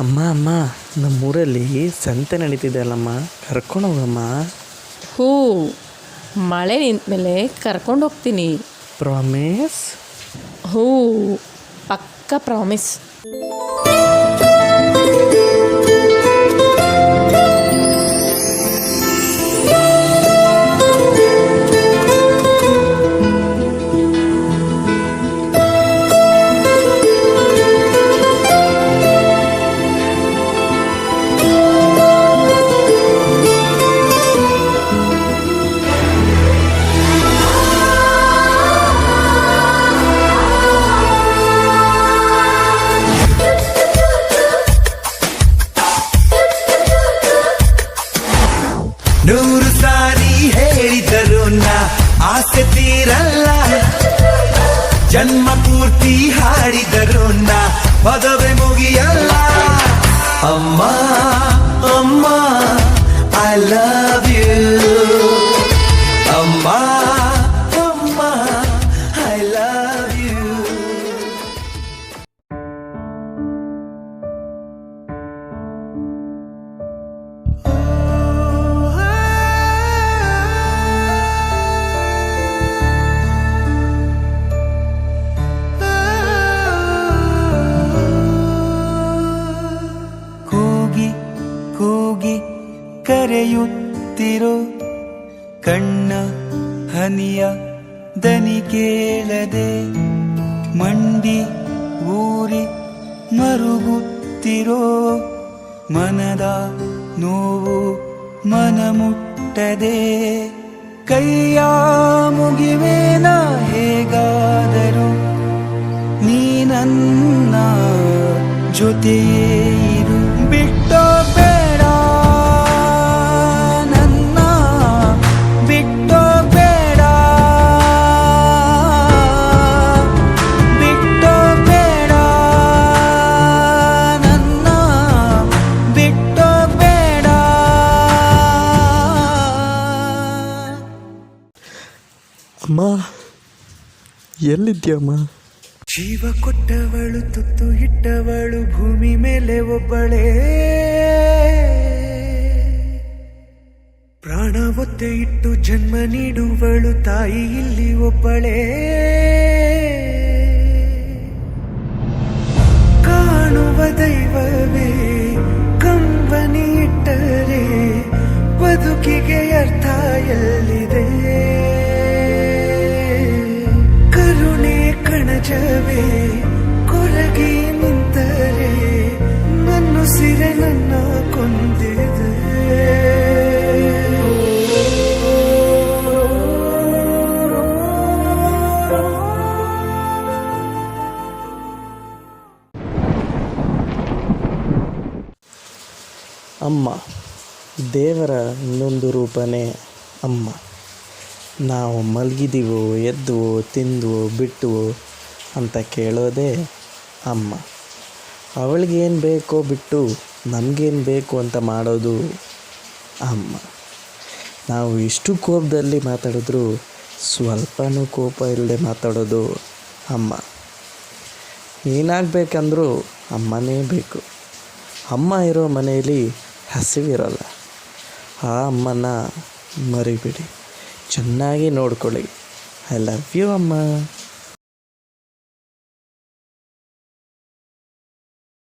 ಅಮ್ಮ ಅಮ್ಮ, ನಮ್ಮೂರಲ್ಲಿ ಸಂತೆ ನಡೀತಿದೆ ಅಲ್ಲಮ್ಮ, ಕರ್ಕೊಂಡು ಹೋಗಮ್ಮ. ಹೂ, ಮಳೆ ನಿಂತಮೇಲೆ ಕರ್ಕೊಂಡು ಹೋಗ್ತೀನಿ. ಪ್ರಾಮಿಸ್? ಹೂ, ಪಕ್ಕ ಪ್ರಾಮಿಸ್. ನೂರು ಸಾರಿ ಹೇಳಿದರು ನಾ ಆಸೆ ತೀರಲ್ಲ, ಜನ್ಮ ಪೂರ್ತಿ ಹಾಡಿದರು ನಾ ಪದವೇ ಮುಗಿಯಲ್ಲ. ಅಮ್ಮ ಅಮ್ಮ ಐ ಲವ್ ಯು, ಅಮ್ಮ ಅಮ್ಮ ಐ ಲವ್ ಯು. ಕೂಗಿ ಕರೆಯುತ್ತಿರೋ ಕಣ್ಣ ಹನಿಯ ದನಿ ಕೇಳದೆ, ಮಂಡಿ ಊರಿ ಮರುಗುತ್ತಿರೋ ಮನದ ನೋವು ಮನ ಮುಟ್ಟದೆ, ಕೈಯ ಮುಗಿವೇನ ಹೇಗಾದರೂ ನೀ ನನ್ನ ಜೊತೆಯೇ ಇರು. ಬಿಟ್ಟೋ ಬೇಡ ನನ್ನ, ಬಿಟ್ಟೋ ಬೇಡ, ಬಿಟ್ಟೋ ಬೇಡ ನನ್ನ, ಬಿಟ್ಟೋ ಬೇಡ. ಅಮ್ಮ, ಎಲ್ಲಿದ್ಯಮ್ಮ? ಜೀವ ಕೊಟ್ಟವಳು, ತುತ್ತು ಇಟ್ಟವಳು, ಭೂಮಿ ಮೇಲೆ ಒಬ್ಬಳೇ, ಪ್ರಾಣ ಒತ್ತೆ ಇಟ್ಟು ಜನ್ಮ ನೀಡುವಳು ತಾಯಿ ಇಲ್ಲಿ ಒಬ್ಬಳೇ. ಕಾಣುವ ದೈವವೇ ಕಂಬನಿ ಇಟ್ಟರೆ ಬದುಕಿಗೆ ಅರ್ಥ ಎಲ್ಲಿದೆ? ಕರುಣೆ ಕಣಜವೇ ಕೊರಗಿ ನಿಂತರೆ ನನ್ನ ಸಿರೆ ನನ್ನ ಕೊಂದಿದೆ. ಅಮ್ಮ ದೇವರ ಇನ್ನೊಂದು ರೂಪನೇ ಅಮ್ಮ. ನಾವು ಮಲಗಿದೀವೋ ಎದ್ದುವೋ ತಿಂದುವೋ ಬಿಟ್ಟುವೋ ಅಂತ ಕೇಳೋದೇ ಅಮ್ಮ. ಅವಳಿಗೇನು ಬೇಕೋ ಬಿಟ್ಟು ನಮಗೇನು ಬೇಕು ಅಂತ ಮಾಡೋದು ಅಮ್ಮ. ನಾವು ಇಷ್ಟು ಕೋಪದಲ್ಲಿ ಮಾತಾಡಿದ್ರೂ ಸ್ವಲ್ಪನೂ ಕೋಪ ಇಲ್ಲದೆ ಮಾತಾಡೋದು ಅಮ್ಮ. ಏನಾಗಬೇಕಂದ್ರೂ ಅಮ್ಮನೇ ಬೇಕು. ಅಮ್ಮ ಇರೋ ಮನೆಯಲ್ಲಿ ಹಸಿವಿರಲ್ಲ. ಆ ಅಮ್ಮನ ಮರಿಬಿಡಿ, ಚೆನ್ನಾಗಿ ನೋಡ್ಕೊಳ್ಳಿ. ಐ ಲವ್ ಯು ಅಮ್ಮ.